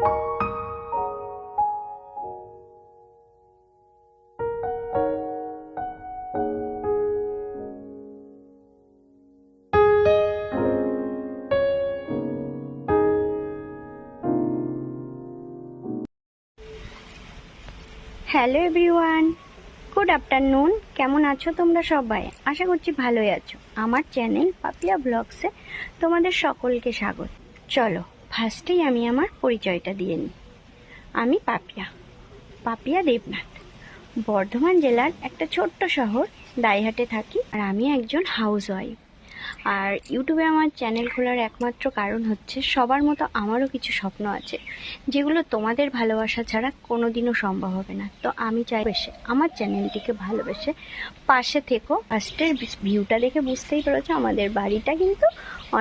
Hello everyone, good afternoon. কেমন আছো তোমরা সবাই? আশা করছি ভালোই আছো। আমার চ্যানেল পাপিয়া ব্লগসে তোমাদের সকলকে স্বাগত। চলো ফার্স্টেই আমি আমার পরিচয়টা দিয়ে নিই। আমি পাপিয়া দেবনাথ, বর্ধমান জেলার একটা ছোট্ট শহর দাইহাটে থাকি। আর আমি একজন হাউস ওয়াইফ। আর ইউটিউবে আমার চ্যানেল খোলার একমাত্র কারণ হচ্ছে সবার মতো আমারও কিছু স্বপ্ন আছে, যেগুলো তোমাদের ভালোবাসা ছাড়া কোনোদিনও সম্ভব হবে না। তো আমি চাই আমার চ্যানেলটিকে ভালোবেসে পাশে থেকো। ফার্স্টের ভিউটা দেখে বুঝতেই পেরেছো আমাদের বাড়িটা কিন্তু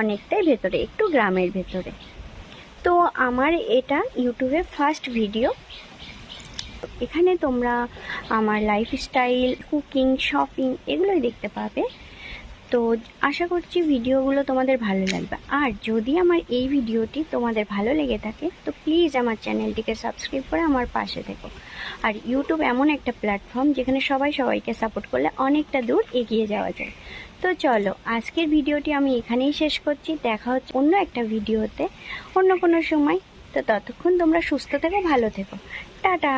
অনেকটাই ভেতরে, একটু গ্রামের ভেতরে। তো আমার এটা ইউটিউবে ফার্স্ট ভিডিও। এখানে তোমরা আমার লাইফস্টাইল, কুকিং, শপিং এগুলোই দেখতে পাবে। তো আশা করছি ভিডিওগুলো তোমাদের ভালো লাগবে। আর যদি আমার এই ভিডিওটি তোমাদের ভালো লেগে থাকে তো প্লিজ আমার চ্যানেলটিকে সাবস্ক্রাইব করে আমার পাশে থেকো। আর ইউটিউব এমন একটা প্ল্যাটফর্ম যেখানে সবাই সবাইকে সাপোর্ট করলে অনেকটা দূর এগিয়ে যাওয়া যায়। তো চলো আজকের ভিডিওটি আমি এখানেই শেষ করছি। দেখা হচ্ছে অন্য একটা ভিডিওতে অন্য কোনো সময়। তো ততক্ষণ তোমরা সুস্থ থেকো, ভালো থেকো। টাটা।